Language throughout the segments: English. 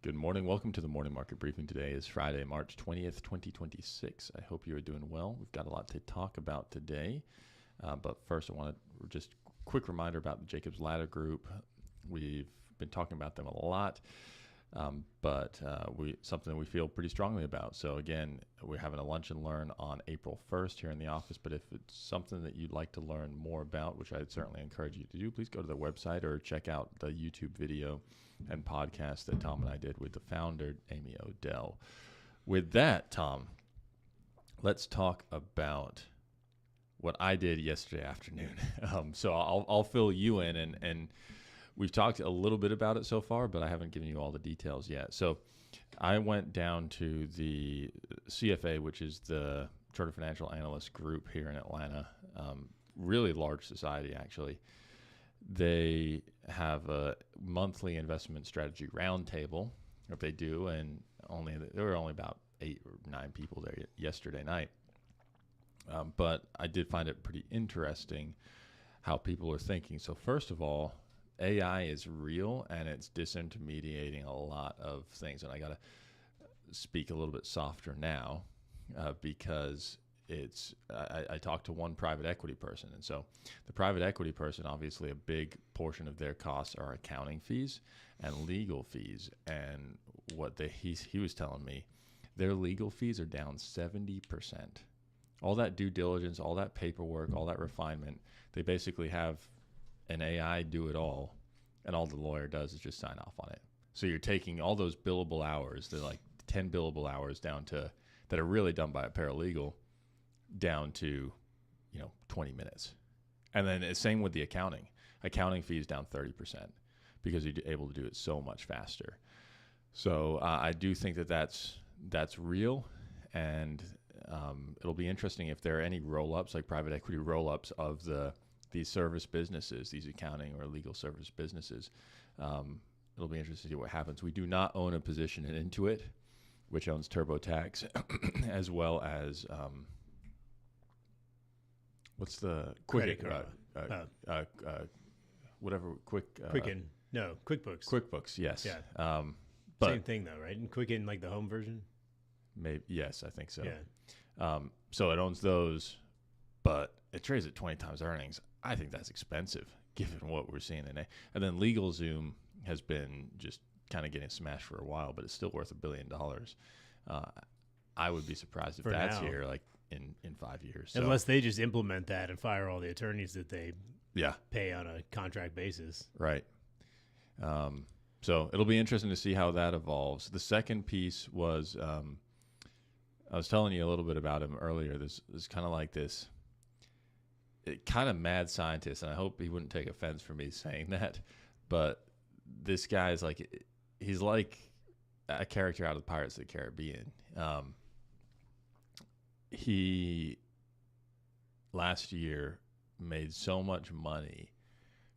Good morning. Welcome to the morning market briefing. Today is Friday, March 20th, 2026. I hope you are doing well. We've got a lot to talk about today. But first, I want to just quick reminder about the Jacobs Ladder Group. We've been talking about them a lot, but something we feel pretty strongly about. So again, we're having a lunch and learn on April 1st here in the office. But if it's something that you'd like to learn more about, which I'd certainly encourage you to do, please go to their website or check out the YouTube video and podcast that Tom and I did with the founder, Amy Odell. With that, Tom, let's talk about what I did yesterday afternoon. So I'll fill you in, and we've talked a little bit about it so far, but I haven't given you all the details yet. So I went down to the CFA, which is the Chartered Financial Analyst Group here in Atlanta, really large society, actually. They have a monthly investment strategy roundtable that they do, and there were only about 8 or 9 people there yesterday night. But I did find it pretty interesting how people are thinking. So first of all, AI is real, and it's disintermediating a lot of things. And I got to speak a little bit softer now because I talked to one private equity person. And so the private equity person, obviously a big portion of their costs are accounting fees and legal fees. And what he was telling me, their legal fees are down 70%. All that due diligence, all that paperwork, all that refinement, they basically have an AI do it all, and all the lawyer does is just sign off on it. So you're taking all those billable hours, they're like 10 billable hours down to that are really done by a paralegal, down to 20 minutes. And then it's same with the accounting fees down 30% because you're able to do it so much faster. So I do think that's real, and it'll be interesting if there are any roll-ups, like private equity roll-ups of these service businesses, these accounting or legal service businesses. It'll be interesting to see what happens. We do not own a position in Intuit, which owns TurboTax, as well as what's the QuickBooks. QuickBooks, yes. Yeah. But same thing though, right? And Quicken, like the home version. Maybe yes, I think so. Yeah. So it owns those, but it trades at 20 times earnings. I think that's expensive given what we're seeing today. And then LegalZoom has been just kind of getting smashed for a while, but it's still worth $1 billion. I would be surprised if For that's now. here like in 5 years. So, Unless they just implement that and fire all the attorneys that they yeah, pay on a contract basis. right. So it'll be interesting to see how that evolves. The second piece was I was telling you a little bit about him earlier. This is kind of like this kind of mad scientist, and I hope he wouldn't take offense for me saying that, but this guy is like, he's like a character out of the Pirates of the Caribbean. He last year made so much money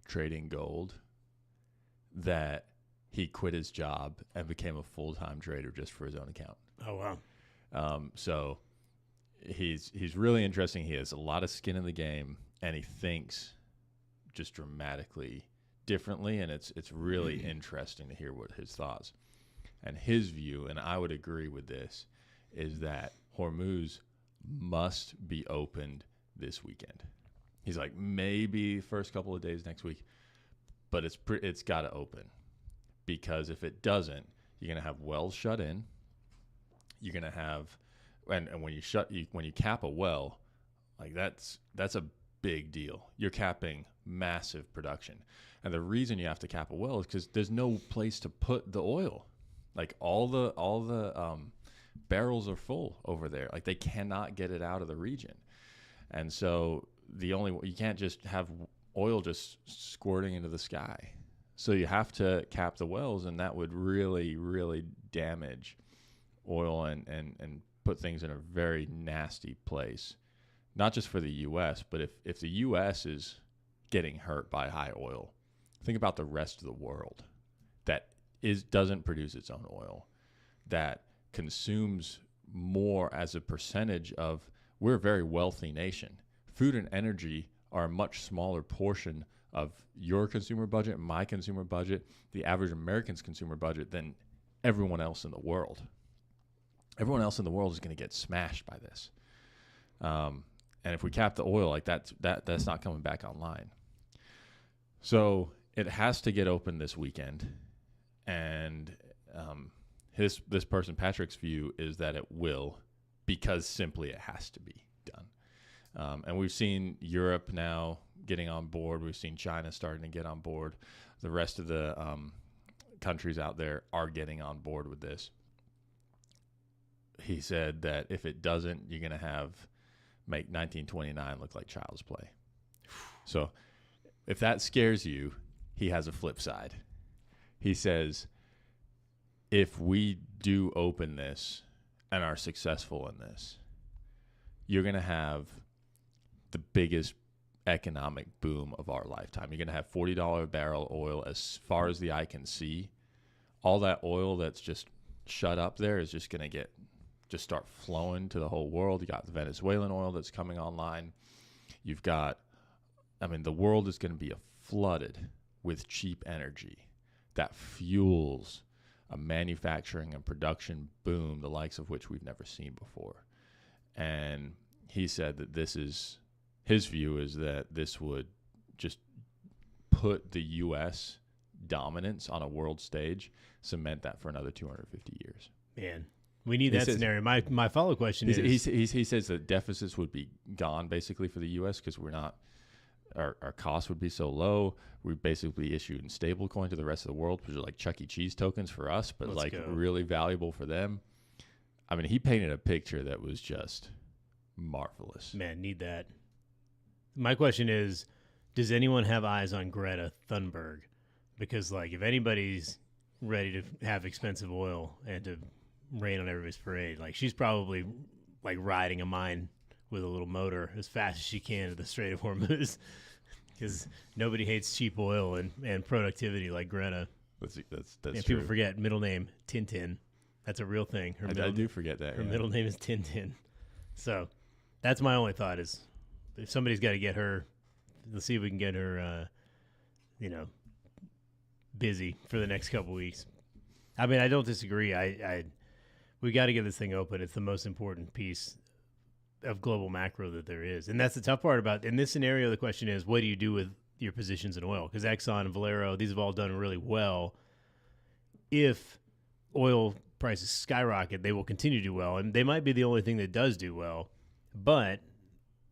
trading gold that he quit his job and became a full-time trader just for his own account. Oh wow. So he's really interesting. He has a lot of skin in the game, and he thinks just dramatically differently, and it's really interesting to hear what his thoughts. And his view, and I would agree with this, is that Hormuz must be opened this weekend. He's like, maybe first couple of days next week, but it's got to open, because if it doesn't, you're going to have wells shut in. You're going to have, and when you cap a well, like that's a big deal. You're capping massive production. And the reason you have to cap a well is because there's no place to put the oil. Like all the barrels are full over there. Like they cannot get it out of the region. And so you can't just have oil just squirting into the sky. So you have to cap the wells, and that would really, really damage oil and put things in a very nasty place, not just for the U.S., but if the U.S. is getting hurt by high oil, think about the rest of the world that doesn't produce its own oil, that consumes more as a percentage of. We're a very wealthy nation. Food and energy are a much smaller portion of your consumer budget, my consumer budget, the average American's consumer budget than everyone else in the world. Everyone else in the world is going to get smashed by this. And if we cap the oil, like that's not coming back online. So it has to get open this weekend. And this person, Patrick's view is that it will, because simply it has to be done. And we've seen Europe now getting on board. We've seen China starting to get on board. The rest of the countries out there are getting on board with this. He said that if it doesn't, you're going to make 1929 look like child's play. So if that scares you, he has a flip side. He says, if we do open this and are successful in this, you're going to have the biggest economic boom of our lifetime. You're going to have $40 a barrel oil as far as the eye can see. All that oil that's just shut up there is just going to just start flowing to the whole world. You got the Venezuelan oil that's coming online. You've got, the world is going to be flooded with cheap energy that fuels a manufacturing and production boom, the likes of which we've never seen before. And he said that his view is that this would just put the U.S. dominance on a world stage, cement that for another 250 years. Man. We need that scenario. My follow-up question is... He says that deficits would be gone basically for the U.S. because we're not... Our costs would be so low. We basically issued stable coin to the rest of the world, which are like Chuck E. Cheese tokens for us, but really valuable for them. He painted a picture that was just marvelous. Man, need that. My question is, does anyone have eyes on Greta Thunberg? Because if anybody's ready to have expensive oil and to rain on everybody's parade, she's probably riding a mine with a little motor as fast as she can to the Strait of Hormuz, because nobody hates cheap oil and productivity like Greta. That's and true. People forget middle name Tintin. That's a real thing. I do forget that. Her middle name is Tintin. So that's my only thought is, if somebody's got to get her, let's see if we can get her, busy for the next couple weeks. I don't disagree. We got to get this thing open. It's the most important piece of global macro that there is. And that's the tough part about, in this scenario, the question is, what do you do with your positions in oil? Because Exxon and Valero, these have all done really well. If oil prices skyrocket, they will continue to do well. And they might be the only thing that does do well. But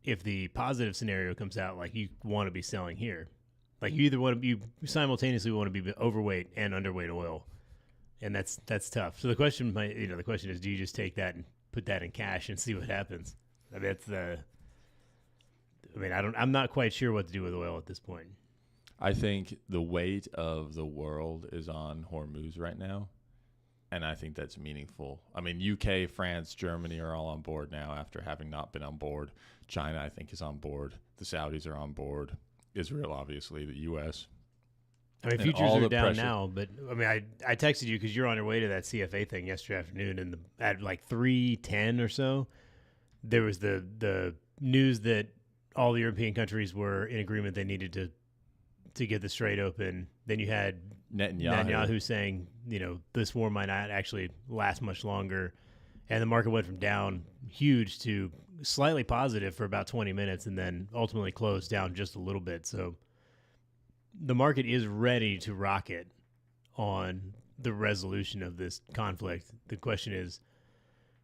if the positive scenario comes out, you want to be selling here. You either you simultaneously want to be overweight and underweight oil. And that's tough. So the question is, do you just take that and put that in cash and see what happens? I'm not quite sure what to do with oil at this point. I think the weight of the world is on Hormuz right now, and I think that's meaningful. UK, France, Germany are all on board now after having not been on board. China, I think, is on board. The Saudis are on board. Israel, obviously, the U.S. Futures are down now, but I texted you because you're on your way to that CFA thing yesterday afternoon, and at 3:10 or so, there was the news that all the European countries were in agreement they needed to get the Strait open. Then you had Netanyahu saying, this war might not actually last much longer, and the market went from down huge to slightly positive for about 20 minutes, and then ultimately closed down just a little bit. So the market is ready to rocket on the resolution of this conflict. The question is,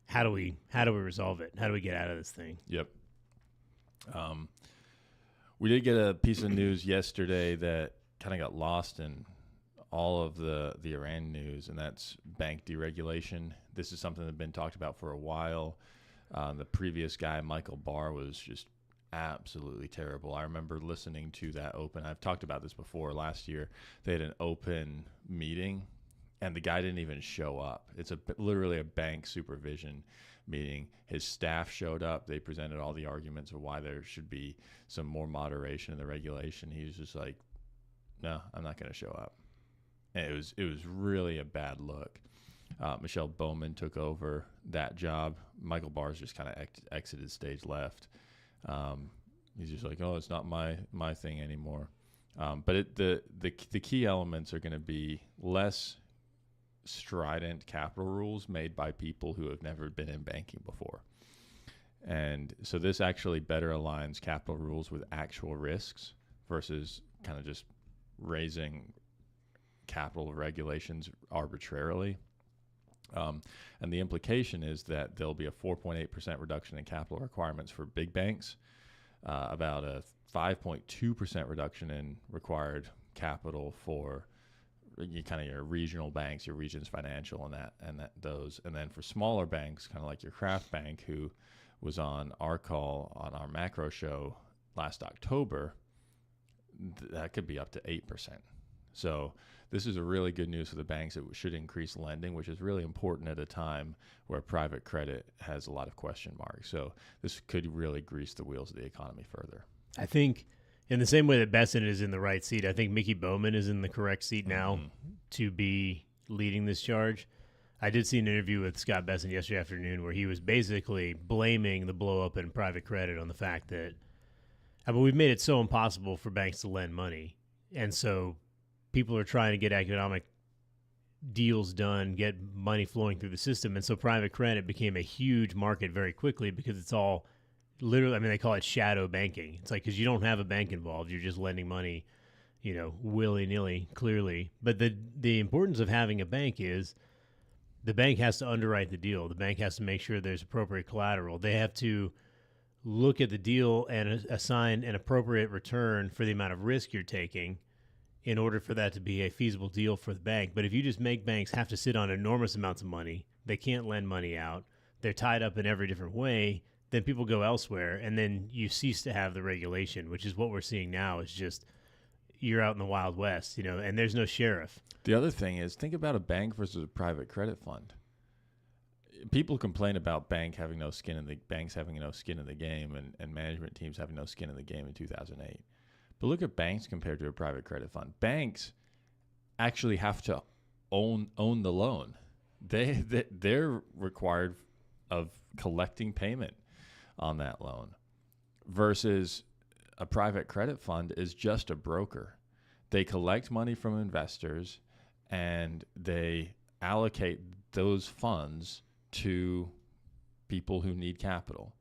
how do we resolve it? How do we get out of this thing? Yep. We did get a piece of news yesterday that kind of got lost in all of the Iran news, and that's bank deregulation. This is something that's been talked about for a while. The previous guy, Michael Barr, was just absolutely terrible. I remember listening to that open. I've talked about this before. Last year, they had an open meeting, and the guy didn't even show up. It's literally a bank supervision meeting. His staff showed up. They presented all the arguments of why there should be some more moderation in the regulation. He was just like, no, I'm not going to show up. And it was really a bad look. Michelle Bowman took over that job. Michael Barr's just kind of exited stage left. He's just like, oh, it's not my thing anymore. But the key elements are going to be less strident capital rules made by people who have never been in banking before. And so this actually better aligns capital rules with actual risks versus kind of just raising capital regulations arbitrarily. And the implication is that there'll be a 4.8% reduction in capital requirements for big banks, about a 5.2% reduction in required capital for your regional banks, your Regions Financial, and then for smaller banks, kind of like your Kraft Bank, who was on our call on our macro show last October, that could be up to 8%. So this is a really good news for the banks. It should increase lending, which is really important at a time where private credit has a lot of question marks. So this could really grease the wheels of the economy further. I think in the same way that Besson is in the right seat, I think Mickey Bowman is in the correct seat now to be leading this charge. I did see an interview with Scott Besson yesterday afternoon where he was basically blaming the blow up in private credit on the fact that, we've made it so impossible for banks to lend money. And so people are trying to get economic deals done, get money flowing through the system. And so private credit became a huge market very quickly because it's all literally, they call it shadow banking. It's like, because you don't have a bank involved, you're just lending money, willy-nilly, clearly. But the importance of having a bank is the bank has to underwrite the deal. The bank has to make sure there's appropriate collateral. They have to look at the deal and assign an appropriate return for the amount of risk you're taking in order for that to be a feasible deal for the bank. But if you just make banks have to sit on enormous amounts of money, they can't lend money out, they're tied up in every different way, then people go elsewhere, and then you cease to have the regulation, which is what we're seeing now. Is just you're out in the Wild West, and there's no sheriff. The other thing is, think about a bank versus a private credit fund. People complain about banks having no skin in the game, and management teams having no skin in the game in 2008. But look at banks compared to a private credit fund. Banks actually have to own the loan. They're required of collecting payment on that loan, versus a private credit fund is just a broker. They collect money from investors and they allocate those funds to people who need capital.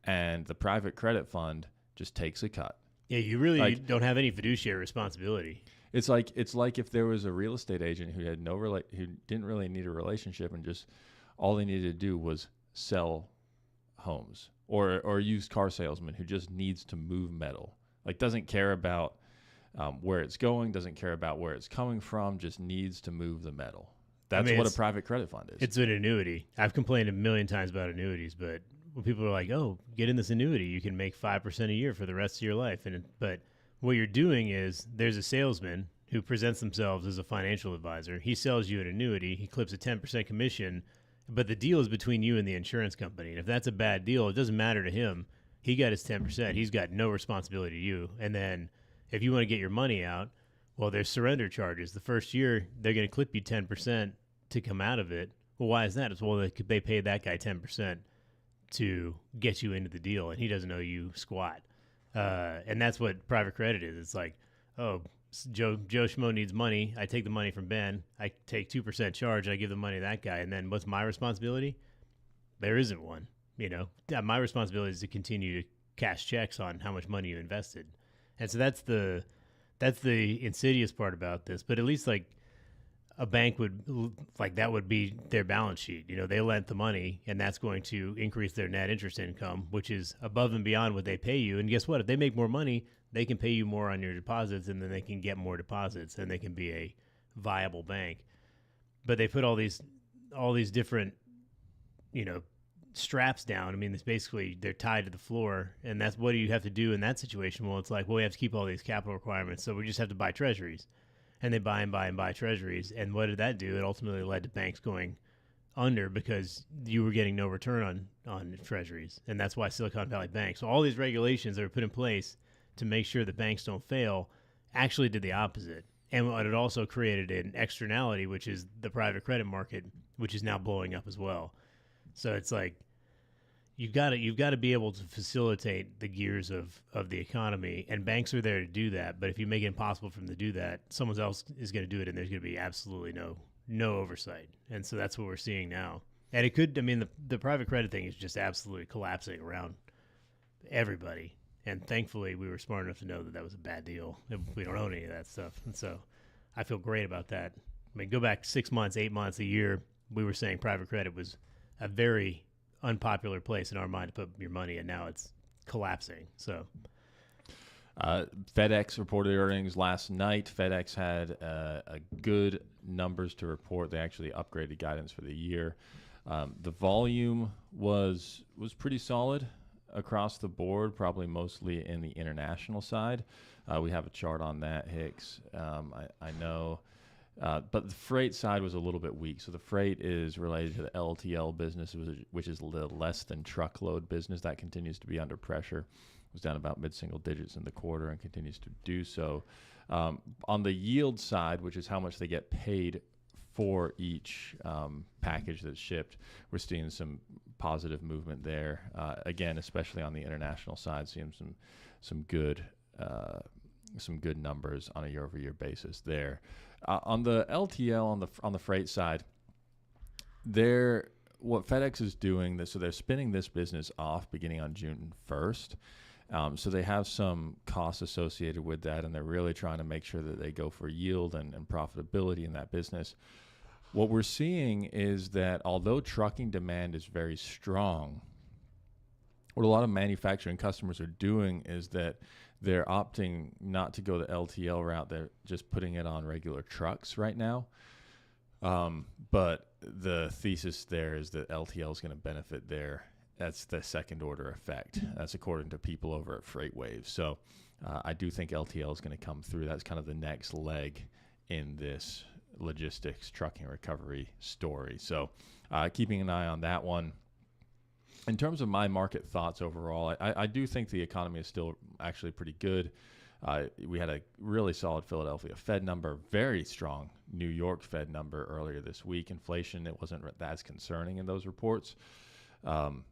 And the private credit fund just takes a cut. Yeah, you really don't have any fiduciary responsibility. It's like if there was a real estate agent who had who didn't really need a relationship, and just all they needed to do was sell homes, or a used car salesman who just needs to move metal, doesn't care about where it's going, doesn't care about where it's coming from, just needs to move the metal. That's what a private credit fund is. It's an annuity. I've complained a million times about annuities, but when people are like, "Oh, get in this annuity, you can make 5% a year for the rest of your life," but what you're doing is there's a salesman who presents themselves as a financial advisor. He sells you an annuity. He clips a 10% commission, but the deal is between you and the insurance company. And if that's a bad deal, it doesn't matter to him. He got his 10%. He's got no responsibility to you. And then if you want to get your money out, well, there's surrender charges. The first year, they're going to clip you 10% to come out of it. Well, why is that? It's, well, they paid that guy 10% to get you into the deal, and he doesn't owe you squat. And that's what private credit is. It's like, oh, Joe Schmo needs money. I take the money from Ben. I take 2% charge. I give the money to that guy. And then what's my responsibility? There isn't one. My responsibility is to continue to cash checks on how much money you invested. And so that's the insidious part about this. But at least a bank that would be their balance sheet. They lent the money, and that's going to increase their net interest income, which is above and beyond what they pay you. And guess what? If they make more money, they can pay you more on your deposits, and then they can get more deposits, and they can be a viable bank. But they put all these different, straps down. It's basically they're tied to the floor, and that's what do you have to do in that situation? Well, it's like, well, we have to keep all these capital requirements, so we just have to buy treasuries. And they buy and buy and buy treasuries. And what did that do? It ultimately led to banks going under because you were getting no return on treasuries. And that's why Silicon Valley Bank. So all these regulations that were put in place to make sure that banks don't fail actually did the opposite. And what it also created an externality, which is the private credit market, which is now blowing up as well. So it's like you've got to be able to facilitate the gears of the economy, and banks are there to do that. But if you make it impossible for them to do that, someone else is going to do it, and there's going to be absolutely no no oversight. And so that's what we're seeing now. And it could, I mean, the private credit thing is just absolutely collapsing around everybody. And thankfully, we were smart enough to know that that was a bad deal. We don't own any of that stuff. And so I feel great about that. I mean, go back 6 months, 8 months, a year, we were saying private credit was a very unpopular place in our mind to put your money, and now it's collapsing. So FedEx reported earnings last night. FedEx had a good numbers to report. They actually upgraded guidance for the year. The volume was pretty solid across the board, probably mostly in the international side. We have a chart on that, Hicks. I know. But the freight side was a little bit weak. So the freight is related to the LTL business, which is the less than truckload business. That continues to be under pressure. It was down about mid-single digits in the quarter and continues to do so. On the yield side, which is how much they get paid for each package that's shipped, we're seeing some positive movement there. Again, especially on the international side, seeing some good numbers on a year-over-year basis there. On the LTL, on the freight side, what FedEx is doing, so they're spinning this business off beginning on June 1st. So they have some costs associated with that, and they're really trying to make sure that they go for yield and profitability in that business. What we're seeing is that although trucking demand is very strong, what a lot of manufacturing customers are doing is that they're opting not to go the LTL route. They're just putting it on regular trucks right now. But the thesis there is that LTL is going to benefit there. That's the second order effect. That's according to people over at FreightWaves. So I do think LTL is going to come through. That's kind of the next leg in this logistics trucking recovery story. So keeping an eye on that one. In terms of my market thoughts overall, I do think the economy is still actually pretty good. We had a really solid Philadelphia Fed number, very strong New York Fed number earlier this week. Inflation, it wasn't as concerning in those reports. And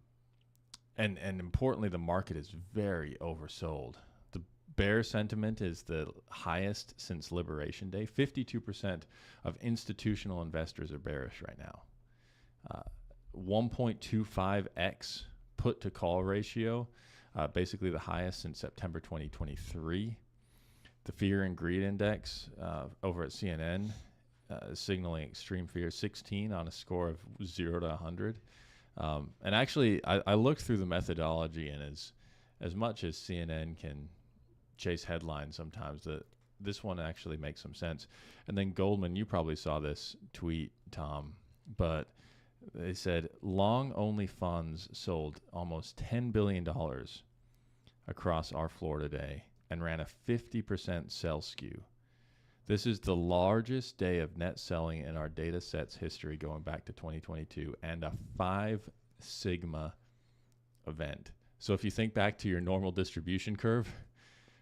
importantly, the market is very oversold. The bear sentiment is the highest since Liberation Day. 52% of institutional investors are bearish right now. 1.25x put to call ratio, basically the highest since September 2023. The fear and greed index over at CNN is signaling extreme fear, 16 on a score of 0 to 100. And actually, I looked through the methodology, and as much as CNN can chase headlines sometimes, this one actually makes some sense. And then Goldman, you probably saw this tweet, Tom, but they said long-only funds sold almost $10 billion across our floor today and ran a 50% sell skew. This is the largest day of net selling in our data set's history going back to 2022 and a 5 sigma event. So if you think back to your normal distribution curve,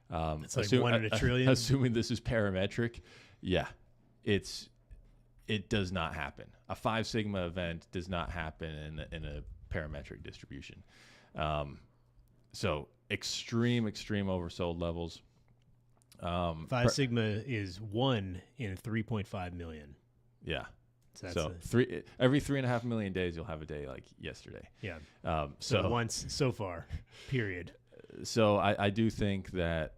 it's like 1 in a trillion. Assuming this is parametric, yeah, it does not happen. A 5 sigma event does not happen in a parametric distribution. So extreme oversold levels. 5 sigma is 1 in 3.5 million. Yeah. So every 3.5 million days, you'll have a day like yesterday. Yeah. So once so far, period. So I do think that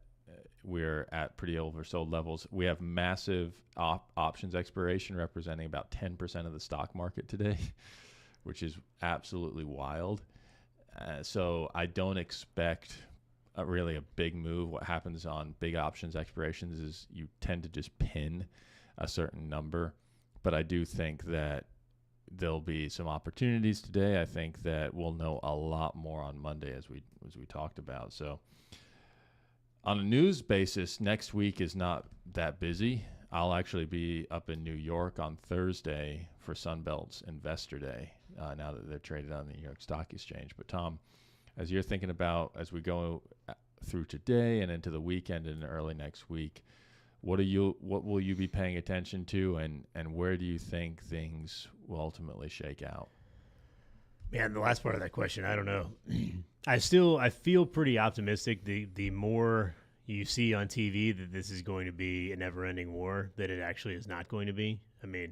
we're at pretty oversold levels. We have massive options expiration representing about 10% of the stock market today, which is absolutely wild. So I don't expect really a big move. What happens on big options expirations is you tend to just pin a certain number. But I do think that there'll be some opportunities today. I think that we'll know a lot more on Monday as we talked about. So on a news basis, next week is not that busy. I'll actually be up in New York on Thursday for Sunbelt's Investor Day, now that they're traded on the New York Stock Exchange. But Tom, as you're thinking about as we go through today and into the weekend and early next week, what will you be paying attention to, and where do you think things will ultimately shake out? Man, the last part of that question, I don't know. I feel pretty optimistic. The more you see on TV that this is going to be a never-ending war, that it actually is not going to be. I mean,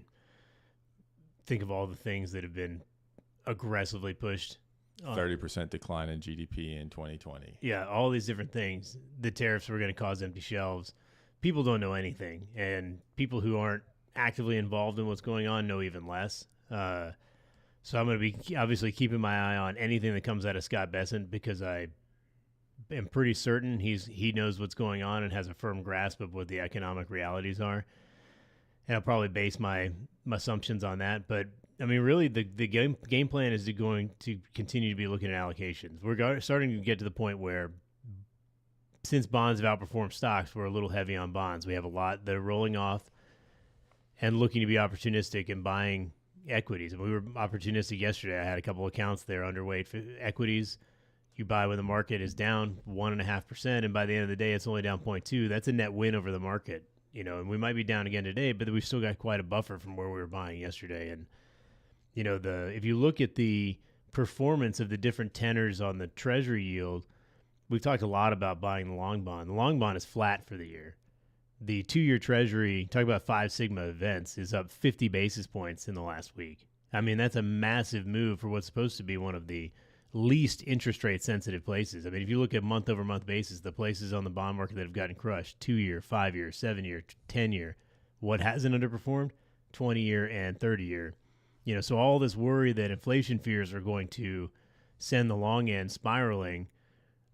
think of all the things that have been aggressively pushed. 30% decline in GDP in 2020. Yeah, all these different things. The tariffs were going to cause empty shelves. People don't know anything, and people who aren't actively involved in what's going on know even less. So I'm going to be obviously keeping my eye on anything that comes out of Scott Bessent, because I am pretty certain he knows what's going on and has a firm grasp of what the economic realities are. And I'll probably base my assumptions on that. But I mean, really, the game plan is going to continue to be looking at allocations. We're starting to get to the point where, since bonds have outperformed stocks, we're a little heavy on bonds. We have a lot that are rolling off and looking to be opportunistic and buying equities. And we were opportunistic yesterday. I had a couple accounts there underweight for equities. You buy when the market is down 1.5%, and by the end of the day, it's only down 0.2. That's a net win over the market, and we might be down again today, but we've still got quite a buffer from where we were buying yesterday. And, if you look at the performance of the different tenors on the treasury yield, we've talked a lot about buying the long bond. The long bond is flat for the year. The 2-year treasury, talk about 5 sigma events, is up 50 basis points in the last week. I mean, that's a massive move for what's supposed to be one of the least interest rate sensitive places. I mean, if you look at month over month basis, the places on the bond market that have gotten crushed, 2-year, 5-year, 7-year, 10-year, what hasn't underperformed? 20-year and 30-year. So all this worry that inflation fears are going to send the long end spiraling,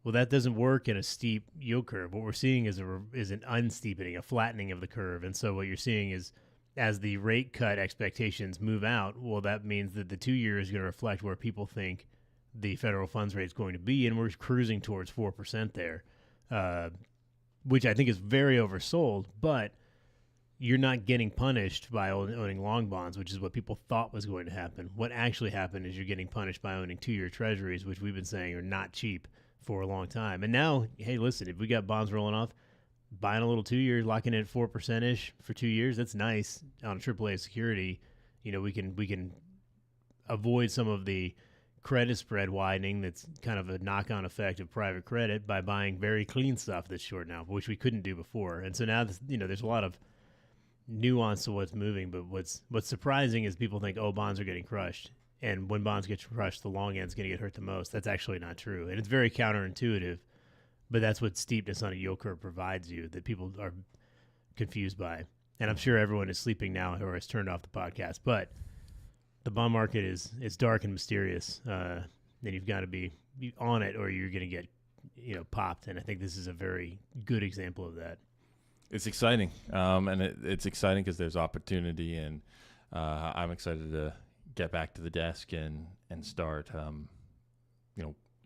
well, that doesn't work in a steep yield curve. What we're seeing is an unsteepening, a flattening of the curve. And so what you're seeing is, as the rate cut expectations move out, well, that means that the 2-year is going to reflect where people think the federal funds rate is going to be, and we're cruising towards 4% there, which I think is very oversold. But you're not getting punished by owning long bonds, which is what people thought was going to happen. What actually happened is you're getting punished by owning 2-year treasuries, which we've been saying are not cheap for a long time. And now, hey, listen, if we got bonds rolling off, buying a little 2-year, locking in at 4%-ish for 2 years, that's nice on a AAA security. We can avoid some of the credit spread widening that's kind of a knock-on effect of private credit by buying very clean stuff that's short now, which we couldn't do before. And so now, there's a lot of nuance to what's moving, but what's surprising is people think, bonds are getting crushed. And when bonds get crushed, the long end's going to get hurt the most. That's actually not true. And it's very counterintuitive, but that's what steepness on a yield curve provides you, that people are confused by. And I'm sure everyone is sleeping now or has turned off the podcast. But the bond market is dark and mysterious. And you've got to be on it or you're going to get popped. And I think this is a very good example of that. It's exciting. And it's exciting because there's opportunity. And I'm excited to get back to the desk and start,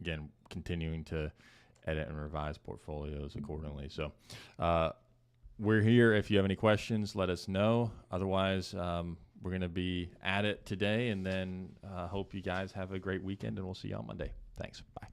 again, continuing to edit and revise portfolios accordingly. So we're here. If you have any questions, let us know. Otherwise, we're going to be at it today, and then hope you guys have a great weekend, and we'll see you on Monday. Thanks. Bye.